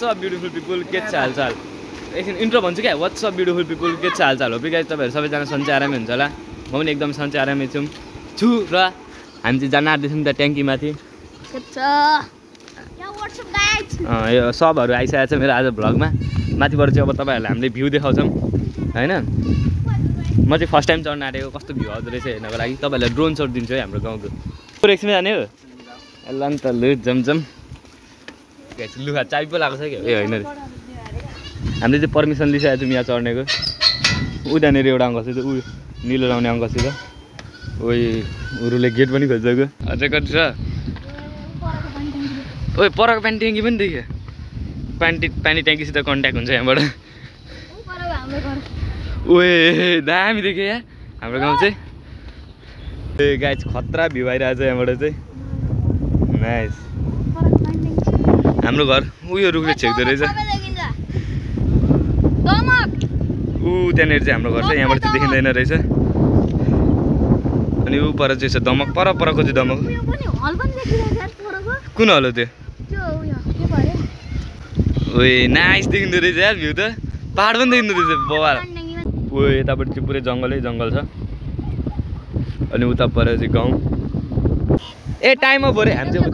up beautiful people के छ हालचाल एकछिन इन्ट्रो भन्छु क्या व्हाट्स अप ब्युटिफुल पिपल के छ हालचाल हो गाइस तपाईहरु सबैजना सन्चै आरामै हुन्छ होला म पनि एकदम सन्चै आरामै छु र हामी चाहिँ जान आँट्दैछौँ त ट्याङ्की माथि यो सबहरु आइसकेको छ मेरो आज भ्लगमा माथिबाट चाहिँ अब तपाईहरुलाई हामीले भ्यू देखाउँछौँ हैन म चाहिँ फर्स्ट टाइम चढ्न आँटेको कस्तो भ्यू आउँदो रहेछ हेर्नको लागि तपाईहरुलाई ड्रोन शट दिन्छु है हाम्रो गाउँको एकछिनमा जाने हो ल नि त लु जमजम लुगा चाबी पो लाग्छ क्या ए होइन हामीले चाहिँ पर्मिसन लिइसकेको छौँ यहाँ चढ्नेको उदानेर एउटा अङ्कल छ ऊ निलो लाउने अङ्कल छ ओइ उरुले गेट पनि खोजिसक्यो अझै कति छ ओइ परको पानी ट्याङ्की पनि देख्यो पानी ट्याङ्कीसित कन्ट्याक्ट हुन्छ यहाँबाट ओए दामी देख्यो यहाँ हाम्रो गाउँ चाहिँ ए गाइस खतरा भ्यू आइरहेको छ यहाँबाट चाहिँ नाइस हाम्रो घर उयो रुखले छेक्दो रहेछ ऊ त्यहाँनिर चाहिँ हाम्रो घर छ यहाँबाट चाहिँ देखिँदैन रहेछ अनि ऊ पर चाहिँ छ दमक परको चाहिँ दमक कुन हलो त्यो ओए नाइस देखिँदो रहेछ यार भ्यू त पहाड पनि देखिँदो रहेछ बवाल ओ यतापट्टि चाहिँ पुरै जङ्गलै जङ्गल छ अनि उता पर चाहिँ गाउँ ए टाइम अफ हो रे हामी चाहिँ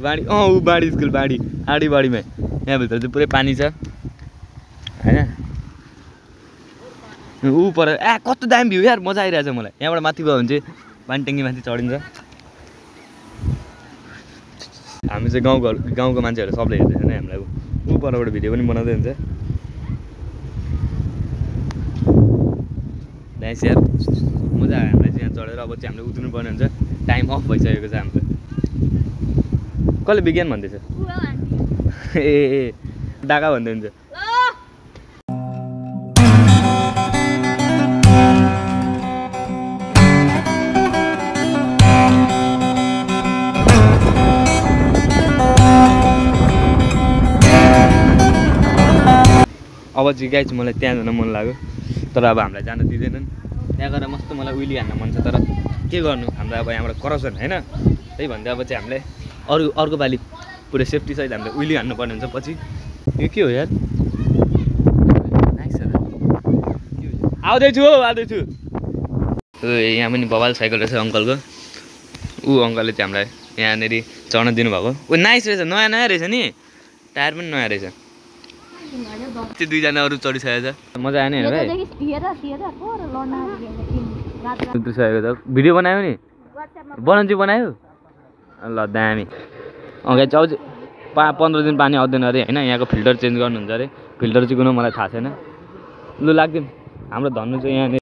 बाढी ऊ बाढी स्कुल बाढी आडीबाडीमा यहाँभित्र चाहिँ पुरै पानी छ होइन ऊ पर कस्तो दामी भ्यू यार मजा आइरहेछ मलाई यहाँबाट माथि गयो भने चाहिँ पानी ट्याङ्की माथि चढिन्छ हामी चाहिँ गाउँको मान्छेहरू सबले हेर्दैछ नि हामीलाई ऊ परबाट भिडियो पनि बनाउँदै हुन्छ नाइस यार मजा आयो हामीलाई चाहिँ यहाँ चढेर अब चाहिँ हामीले उत्रिनु पर्ने हुन्छ टाइम अफ भइसकेको छ हाम्रो कसले विज्ञान भन्दैछ ए डाका भन्दै हुन्छ अब चाहिँ गाइस मलाई त्यहाँ जान मन लाग्यो तर अब हामीलाई जान दिँदैनन् त्यहाँ गएर मस्त मलाई उइली हान्न मन छ तर के गर्नु हाम्रो अब यहाँबाट करप्सन होइन त्यही भन्दा अब चाहिँ हामीले अर्को पालि पुरै सेफ्टीसहित हामीले उइली हान्नुपर्ने हुन्छ पछि यो के हो यार आउँदैछु यहाँ पनि बवाल साइकल रहेछ अङ्कलको ऊ अङ्कलले चाहिँ हामीलाई यहाँनिर चढ्न दिनुभएको ऊ नाइस रहेछ नयाँ रहेछ नि टायर पनि नयाँ रहेछ त्यो दुईजना अरू चढिसकेको छ मजा आएन हेर भाइ उत्रिसकेको छ भिडियो बनायो नि बनाउनु चाहिँ बनायो ल दामी गाइस आउँछ 15 दिन पानी आउँदैन अरे होइन यहाँको फिल्टर चेन्ज गर्नुहुन्छ अरे फिल्टर चाहिँ कुन मलाई थाहा छैन लु लाग्दिउँ हाम्रो धन्नु चाहिँ यहाँ